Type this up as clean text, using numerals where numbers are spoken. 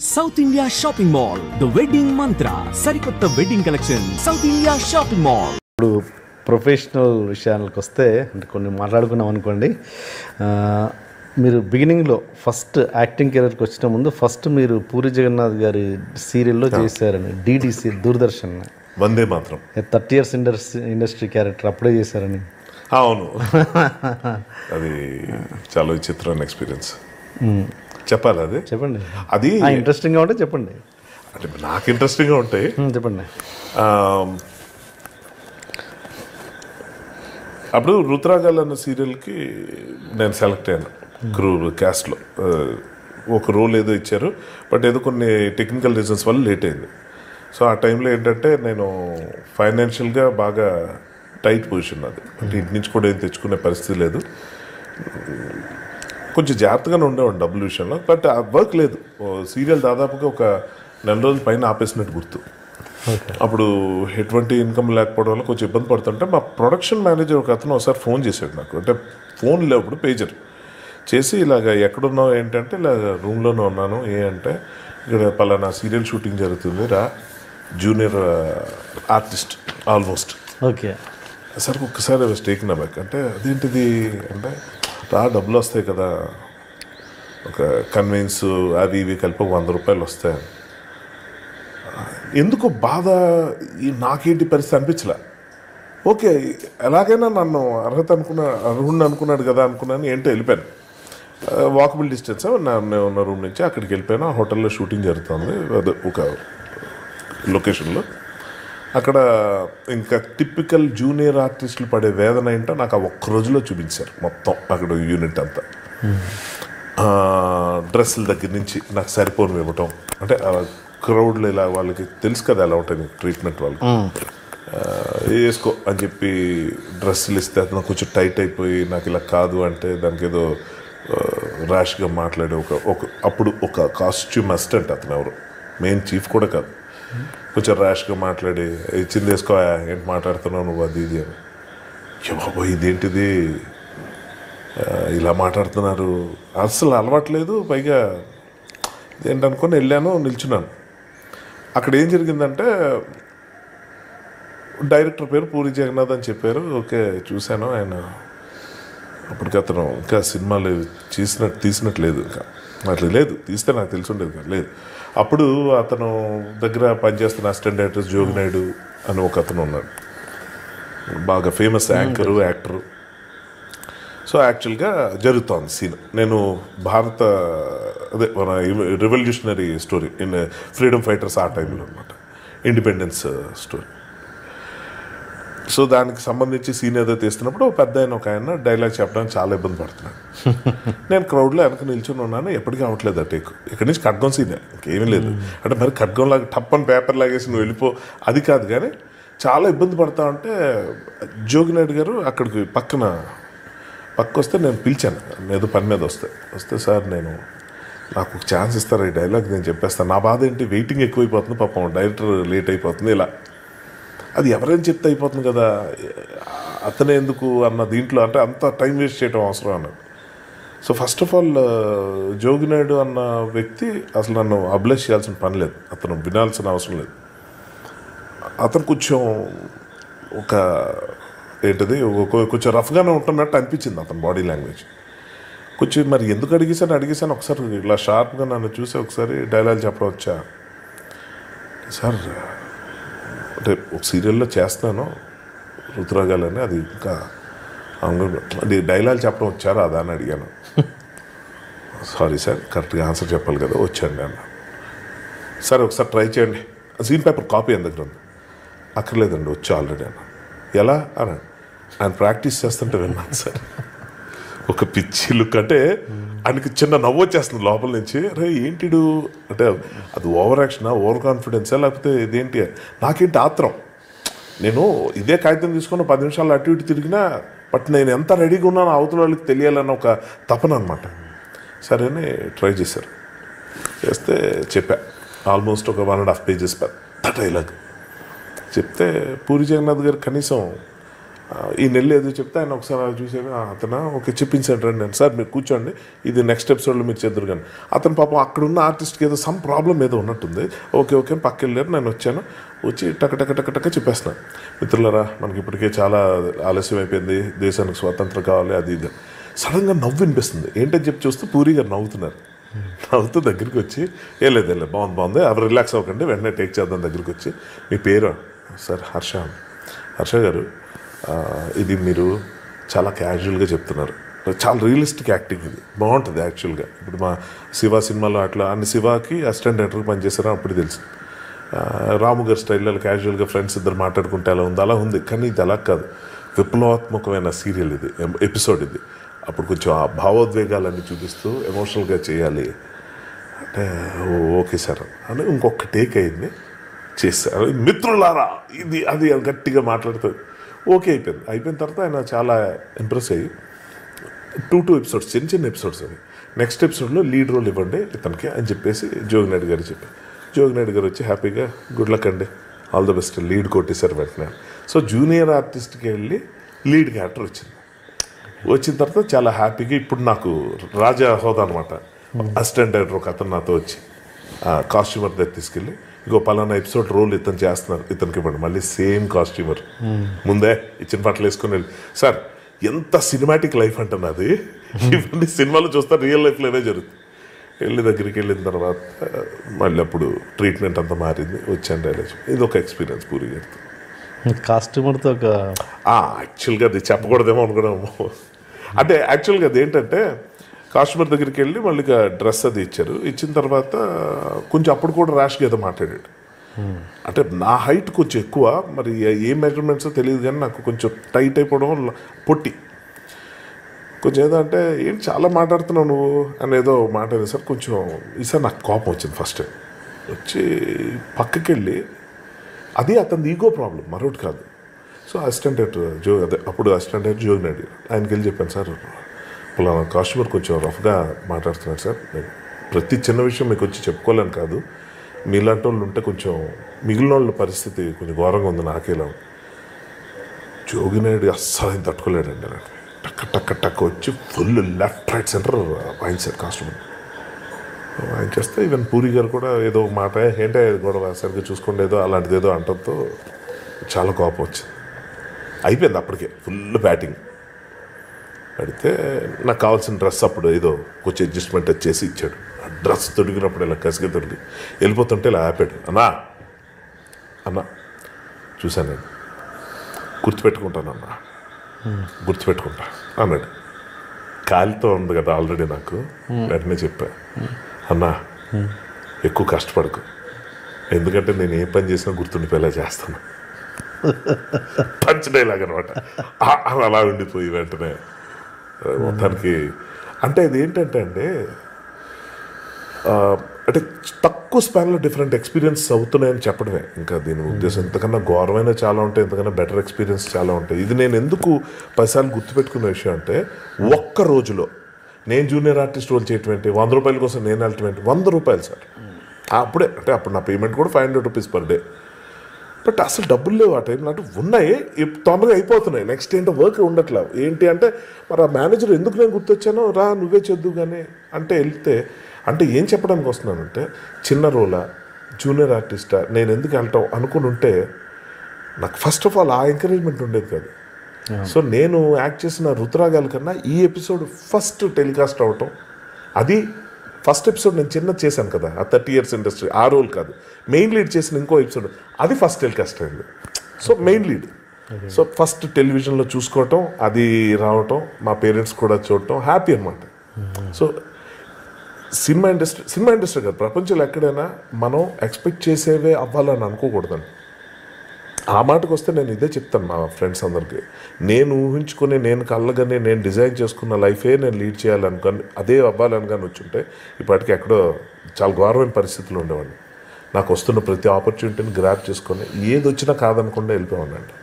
South India shopping mall the wedding మంత్ర సరికొత్త wedding collection south India shopping mall. ఇప్పుడు professional విషయాలకు వస్తే అంటే కొన్ని మాట్లాడుకున్నాం అనుకోండి. మీరు బిగినింగ్లో ఫస్ట్ యాక్టింగ్ కెరీర్కి వచ్చిన ముందు ఫస్ట్ మీరు పూరి జగన్నాథ్ గారి సీరియల్లో చేశారని, డిడిసి దూరదర్శన్ వందే మాత్రం 30 years ఇండస్ట్రీ క్యారెక్టర్ అప్పుడే చేశారని. అవును, అది చాలా విచిత్రమైన ఎక్స్పీరియన్స్. చెప్పాలి అది చెప్పండి. అది ఇంట్రెస్టింగ్గా ఉంటే చెప్పండి. అంటే నాకు ఇంట్రెస్టింగ్గా ఉంటాయి చెప్పండి. అప్పుడు రుద్రాగాల్ అన్న సీరియల్కి నేను సెలెక్ట్ అయ్యాను. క్యాస్ట్లో ఒక రోల్ ఏదో ఇచ్చారు, బట్ ఏదో కొన్ని టెక్నికల్ రీజన్స్ వల్ల లేట్ అయింది. సో ఆ టైంలో ఏంటంటే నేను ఫైనాన్షియల్గా బాగా టైట్ పొజిషన్ అది, అంటే ఇంటి నుంచి కూడా ఏం తెచ్చుకునే పరిస్థితి లేదు. కొంచెం జాగ్రత్తగానే ఉండేవాడు డబ్బుల విషయంలో, బట్ ఆ వర్క్ లేదు. సీరియల్ దాదాపుగా ఒక 4 రోజుల పైన ఆపేసినట్టు గుర్తు. అప్పుడు ఎటువంటి ఇన్కమ్ లేకపోవడం వల్ల కొంచెం ఇబ్బంది పడుతుంటే మా ప్రొడక్షన్ మేనేజర్ ఒక అతను ఒకసారి ఫోన్ చేశాడు నాకు. అంటే ఫోన్ లేప్పుడు పేజర్ చేసి ఇలాగ ఎక్కడున్నావు ఏంటంటే ఇలా రూమ్లోనే ఉన్నాను. అంటే ఇక్కడ పలానా సీరియల్ షూటింగ్ జరుగుతుంది రా, junior artist almost. Okay sir ఒక్కసారి స్టేక్ నా బ్యాక్ అంటే అదేంటిది అంటే రా, డబ్బులు వస్తాయి కదా, ఒక కన్వీన్స్ అవి ఇవి కలిపి 100 రూపాయలు వస్తాయి. ఎందుకో బాధ, నాకేంటి పరిస్థితి అనిపించలే. ఓకే ఎలాగైనా నన్ను అర్హుడిని అనుకున్నాడు కదా అనుకున్నాను. ఏంటో వెళ్ళిపోయాను. వాకబుల్ డిస్టెన్స్ నేను ఉన్న రూమ్ నుంచి అక్కడికి వెళ్ళిపోయాను. ఆ హోటల్లో షూటింగ్ జరుగుతుంది అదే ఒక లొకేషన్లో. అక్కడ ఇంకా టిపికల్ జూనియర్ ఆర్టిస్టులు పడే వేదన ఏంటో నాకు ఆ ఒక్క రోజులో చూపించారు మొత్తం. అక్కడ యూనిట్ అంతా డ్రెస్సుల దగ్గర నుంచి నాకు సరిపోను ఇవ్వటం, అంటే క్రౌడ్లో ఇలా వాళ్ళకి తెలుసు కదా ఎలా ఉంటుంది ట్రీట్మెంట్, వాళ్ళకి వేసుకో అని చెప్పి డ్రెస్సులు ఇస్తే అతను కొంచెం టైట్ అయిపోయి నాకు ఇలా కాదు అంటే దానికి ఏదో ర్యాష్గా మాట్లాడే అప్పుడు ఒక కాస్ట్యూమ్ అసిస్టెంట్ అతను, ఎవరు మెయిన్ చీఫ్ కూడా కాదు, కొంచెం ర్యాష్గా మాట్లాడి ఇచ్చింది వేసుకో ఏంటి మాట్లాడుతున్నావు నువ్వు అది ఇది అని. బాబో ఇదేంటిది ఇలా మాట్లాడుతున్నారు, అసలు అలవాట్లేదు. పైగా ఏంటనుకొని వెళ్ళాను, నిల్చున్నాను. అక్కడ ఏం జరిగిందంటే డైరెక్టర్ పేరు పూరి జగన్నాథ్ అని చెప్పారు. ఓకే చూశాను. ఆయన అప్పటికి అతను ఇంకా సినిమాలు తీసినట్టు లేదు, ఇంకా అట్లా లేదు, తీస్తే నాకు తెలిసి ఉండేది కదా, లేదు. అప్పుడు అతను దగ్గర పనిచేస్తున్న అసిస్టెంట్ డైరెక్టర్ జోగి నాయుడు అని ఒక అతను ఉన్నాడు, బాగా ఫేమస్ యాంకరు యాక్టరు. సో యాక్చువల్గా జరుగుతోంది సీన్. నేను అదే మన revolutionary story in freedom fighters ఆ టైంలో అనమాట, ఇండిపెండెన్స్ స్టోరీ. సో దానికి సంబంధించి సీన్ ఏదో తీస్తున్నప్పుడు పెద్ద ఒక ఆయన డైలాగ్ చెప్పడానికి చాలా ఇబ్బంది పడుతున్నాడు. నేను క్రౌడ్లో వెనక నిల్చుని ఉన్నాను. ఎప్పటికీ అవ్వట్లేదు ఆ టేక్. ఇక్కడి నుంచి ఖడ్గం సీనే, ఇంకేమీ లేదు. అంటే మరి ఖడ్గంలాగా టప్పని పేపర్ లాగేసి నువ్వు వెళ్ళిపో అది కాదు, కానీ చాలా ఇబ్బంది పడతా ఉంటే జోగి నాయుడు గారు అక్కడికి పక్క వస్తే నేను పిలిచాను, ఏదో పని మీద వస్తే సార్ నాకు ఒక ఛాన్స్ ఇస్తారా, ఈ డైలాగ్ నేను చెప్పేస్తాను, నా బాధ ఏంటి వెయిటింగ్ ఎక్కువైపోతుంది, పాపం డైరెక్టర్ లేట్ అయిపోతుంది, ఇలా అది ఎవరైనా చెప్తే అయిపోతుంది కదా, అతనే ఎందుకు అన్న దీంట్లో అంటే అంత టైం వేస్ట్ చేయడం అవసరం అన్నాడు. సో ఫస్ట్ ఆఫ్ ఆల్ జోగి నాయుడు అన్న వ్యక్తి అసలు నన్ను అబ్లెస్ చేయాల్సిన పని లేదు, అతను వినాల్సిన అవసరం లేదు. అతను కొంచెం కొంచెం రఫ్గానే ఉంటున్నట్టు అనిపించింది అతని బాడీ లాంగ్వేజ్. కొంచెం మరి ఎందుకు అడిగేశాను ఒకసారి ఇలా షార్ప్గా నన్ను చూసి ఒకసారి డైలాగ్ చెప్పడం వచ్చా సార్ అంటే ఒక సీరియల్లో చేస్తాను రుద్రాగాలని, అది ఇంకా అది డైలాగ్ చెప్పడం వచ్చారా అదా అని అడిగాను. సారీ సార్ కరెక్ట్గా ఆన్సర్ చెప్పాలి కదా, వచ్చండి అన్న. సరే ఒకసారి ట్రై చేయండి, సీన్ పేపర్ కాపీ ఎంత దగ్గర ఉంది, అక్కర్లేదండి వచ్చి ఆల్రెడీ అన్న. ఎలా అని ఆయన ప్రాక్టీస్ చేస్తుంటే విన్నాను సార్. ఒక పిచ్చి లుక్, అంటే ఆయనకి చిన్న నవ్వు వచ్చేస్తుంది లోపల నుంచి. అరే ఏంటిడు అంటే అది ఓవర్ యాక్షనా, ఓవర్ కాన్ఫిడెన్సా, లేకపోతే ఇదేంటి, నాకేంటి ఆత్రం. నేను ఇదే కాగితం తీసుకున్న 10 నిమిషాలు అటు ఇటు తిరిగినా, బట్ నేను ఎంత రెడీగా ఉన్నానో అవతల వాళ్ళకి తెలియాలన్న ఒక తపన అనమాట. సరే అని ట్రై చేస్తే చెప్పా ఆల్మోస్ట్ ఒక 1.5 pages పెద్ద డైలాగ్ చెప్తే పూరి జగన్నాథ్ గారు కనీసం ఈ నెల్లు ఏదో చెప్తే ఆయన ఒకసారి అలా చూసాను, అతను ఓకే చెప్పించాడు రండి నేను, సార్ మీరు కూర్చోండి ఇది నెక్స్ట్ ఎపిసోడ్లో మీరు చేద్దరు కానీ. అతను పాపం అక్కడున్న ఆర్టిస్ట్కి ఏదో సమ్ ప్రాబ్లం ఏదో ఉన్నట్టుంది. ఓకే ఓకే అని పక్కకి వెళ్ళారు. నేను వచ్చాను, వచ్చి టక చెప్పేస్తున్నాను, మిత్రులరా మనకి ఇప్పటికే చాలా ఆలస్యం అయిపోయింది, దేశానికి స్వాతంత్రం కావాలి అది ఇది. సడన్గా నవ్వు వినిపిస్తుంది. ఏంటని చెప్పి చూస్తే పూరి గారు నవ్వుతున్నారు. నవ్వుతూ దగ్గరికి వచ్చి ఏం లేదు బాగుంది అవి రిలాక్స్ అవ్వకండి వెంటనే టేక్ చేద్దాం. దగ్గరికి వచ్చి మీ పేరు? సార్ హర్ష గారు, ఇది మీరు చాలా క్యాజువల్గా చెప్తున్నారు, చాలా రియలిస్టిక్ యాక్టింగ్, ఇది బాగుంటుంది యాక్చువల్గా. ఇప్పుడు మా శివ సినిమాలో అట్లా అన్ని శివాకి అసిస్టెంట్ డైరెక్టర్కి పనిచేస్తారని అప్పుడు తెలుసు. రాము గారి స్టైల్లో క్యాజువల్గా ఫ్రెండ్స్ ఇద్దరు మాట్లాడుకుంటే అలా ఉంది, అలా ఉంది. కానీ ఇది అలా కాదు, విప్లవాత్మకమైన సీరియల్ ఇది, ఎపిసోడ్ ఇది. అప్పుడు కొంచెం ఆ భావోద్వేగాలన్నీ చూపిస్తూ ఎమోషనల్గా చేయాలి అంటే ఓకే సార్ అని ఇంకొక టేక్ అయింది, చేస్తారు. మిత్రులారా ఇది అది గట్టిగా మాట్లాడుతూ ఓకే అయిపోయిన తర్వాత ఆయన చాలా ఇంప్రెస్ అయ్యి 2 ఎపిసోడ్స్ చిన్న ఎపిసోడ్స్ అవి, నెక్స్ట్ ఎపిసోడ్లో లీడ్ రోల్ ఇవ్వండి ఇతనికి అని చెప్పేసి జోగినాయుడు గారు చెప్పారు. జోగినాయుడు గారు వచ్చి హ్యాపీగా గుడ్ లక్ అండి ఆల్ ద బెస్ట్ లీడ్ కొట్టేశారు వెంటనే. సో జూనియర్ ఆర్టిస్ట్కి వెళ్ళి లీడ్ క్యారెక్టర్ వచ్చిన తర్వాత చాలా హ్యాపీగా ఇప్పుడు నాకు రాజా హోదా అనమాట. అసిస్టెంట్ డైరెక్టర్ ఒక అతను నాతో వచ్చి కాస్ట్యూమర్ దగ్గర తీసుకెళ్ళి ఇగో పలానా ఎపిసోడ్ రోల్ ఇతను చేస్తున్నారు, ఇతనికి ఇవ్వండి. మళ్ళీ సేమ్ కాస్ట్యూమర్ ముందే ఇచ్చిన బట్టలు వేసుకొని వెళ్ళి, సార్ ఎంత సినిమాటిక్ లైఫ్ అంటుంది అది, ఇవన్నీ సినిమాలో చూస్తే రియల్ లైఫ్లో ఏవే జరుగుతుంది. దగ్గరికి వెళ్ళిన తర్వాత మళ్ళీ అప్పుడు ట్రీట్మెంట్ అంతా మారింది, వచ్చాను డైలాగ్. ఇది ఒక ఎక్స్పీరియన్స్ పూరి గారితో. కాస్ట్యూమర్తో ఒక యాక్చువల్గా అది చెప్పకూడదేమో అనుకున్నాము. అంటే యాక్చువల్గా అది ఏంటంటే కాస్ట్యూమర్ దగ్గరికి వెళ్ళి మళ్ళీ డ్రెస్ అది ఇచ్చారు. ఇచ్చిన తర్వాత కొంచెం అప్పుడు కూడా ర్యాష్గా ఏదో మాట్లాడాడు. అంటే నా హైట్ కొంచెం ఎక్కువ, మరి ఏ మెజర్మెంట్స్ తెలియదు కానీ నాకు కొంచెం టైట్ అయిపోవడం, పొట్టి కొంచెం ఏదో అంటే ఏంటి చాలా మాట్లాడుతున్నావు నువ్వు అని ఏదో మాట్లాడేది సార్. కొంచెం ఈసారి నాకు కోపం వచ్చింది ఫస్ట్ టైం. వచ్చి పక్కకి వెళ్ళి అది అతని ఈగో ప్రాబ్లం మరొకటి కాదు. సో అసిస్టెంట్ డైరెక్టర్ అప్పుడు అసిస్టెంట్ డైరెక్టర్ జోగినాయుడు ఆయనకి వెళ్ళి చెప్పాను, సార్ పలానా కాస్ట్యూమర్ కొంచెం రఫ్గా మాట్లాడుతున్నాడు సార్, ప్రతి చిన్న విషయం మీకు వచ్చి చెప్పుకోలేను కాదు, మీలాంటి వాళ్ళు ఉంటే కొంచెం మిగిలిన వాళ్ళ పరిస్థితి కొంచెం ఘోరంగా ఉంది నాకేలా. జోగినాయుడు అస్సలు తట్టుకోలేడండి. టక్క వచ్చి ఫుల్ లెఫ్ట్ రైట్ సెంటర్ వాయించారు కాస్ట్యూమర్. వాయించేస్తే ఈవెన్ పూరి గారు కూడా ఏదో మాట ఏంటో గొడవ సరిగ్గా చూసుకోండి ఏదో అలాంటిది ఏదో అంటంతో చాలా కోపం వచ్చింది. అయిపోయింది అప్పటికే ఫుల్ బ్యాటింగ్. అడిగితే నాకు కావాల్సిన డ్రెస్ అప్పుడు ఏదో కొంచెం అడ్జస్ట్మెంట్ చేసి ఇచ్చాడు. ఆ డ్రెస్ తొడిగినప్పుడు ఇలా కసిగా తొడిగి వెళ్ళిపోతుంటే ఇలా ఆపాడు. అన్నా చూశాను నేను, గుర్తుపెట్టుకుంటానన్నా, గుర్తుపెట్టుకుంటా అన్నాడు. కాలితో ఉంది కదా ఆల్రెడీ నాకు. వెంటనే చెప్పా, అన్నా ఎక్కువ కష్టపడకు, ఎందుకంటే నేను ఏ పని చేసినా గుర్తుండిపోయేలా చేస్తాను. పంచ్ డైలాగ్ అనమాట. అలా ఉండిపోయి వెంటనే మొత్తానికి అంటే ఇది ఏంటంటే అంటే తక్కువ స్పాన్లో డిఫరెంట్ ఎక్స్పీరియన్స్ అవుతున్నాయని చెప్పడమే ఇంకా దీని ఉద్దేశం. ఇంతకన్నా ఘోరమైన చాలా ఉంటాయి, ఇంతకన్నా బెటర్ ఎక్స్పీరియన్స్ చాలా ఉంటాయి. ఇది నేను ఎందుకు 10 సార్లు గుర్తుపెట్టుకున్న విషయం అంటే ఒక్క రోజులో నేను జూనియర్ ఆర్టిస్ట్ రోల్ చేయటం ఏంటి, 100 రూపాయల కోసం నేను వెళ్ళటం ఏంటి, 100 రూపాయలు సార్ అప్పుడే. అంటే అప్పుడు నా పేమెంట్ కూడా 500 రూపీస్ పర్ డే. బట్ అసలు డబ్బులు లేవు ఆ టైంలో. అంటే ఉన్నాయి, తొందరగా అయిపోతున్నాయి. నెక్స్ట్ ఏంటో వర్క్ ఉండట్లేదు. ఏంటి అంటే మరి ఆ మేనేజర్ ఎందుకు నేను గుర్తొచ్చానో, రా నువ్వే చదువు కానీ అంటే వెళ్తే, అంటే ఏం చెప్పడానికి వస్తున్నానంటే చిన్న రోలా జూనియర్ ఆర్టిస్టా నేను ఎందుకు వెళ్ళటం అనుకుని ఉంటే నాకు ఫస్ట్ ఆఫ్ ఆల్ ఆ ఎంకరేజ్మెంట్ ఉండేది కాదు. సో నేను యాక్ట్ చేసిన రుతురాగాల కన్నా ఈ ఎపిసోడ్ ఫస్ట్ టెలికాస్ట్ అవటం, అది ఫస్ట్ ఎపిసోడ్ నేను చిన్నది చేశాను కదా ఆ 30 years ఇండస్ట్రీ, ఆ రోల్ కాదు, మెయిన్ లీడ్ చేసిన ఇంకో ఎపిసోడ్ అది ఫస్ట్ టెలికాస్ట్ అయింది. So main lead, so first టెలివిజన్లో చూసుకోవటం, అది రావటం, మా పేరెంట్స్ కూడా చూడటం హ్యాపీ అనమాట. సో సినిమా ఇండస్ట్రీ కాదు, ప్రపంచంలో ఎక్కడైనా మనం ఎక్స్పెక్ట్ చేసేవే అవ్వాలని అనుకోకూడదండి. ఆ మాటకు వస్తే నేను ఇదే చెప్తాను మా ఫ్రెండ్స్ అందరికీ, నేను ఊహించుకుని నేను కళ్ళగానే నేను డిజైన్ చేసుకున్న లైఫే నేను లీడ్ చేయాలనుకొని అదే అవ్వాలని కానీ వచ్చుంటే ఇప్పటికి ఎక్కడో చాలా ఘోరమైన పరిస్థితులు ఉండేవాడిని. నాకు వస్తున్న ప్రతి ఆపర్చునిటీని గ్రాప్ చేసుకొని ఏది వచ్చినా కాదనకుండా వెళ్ళిపోయానండి.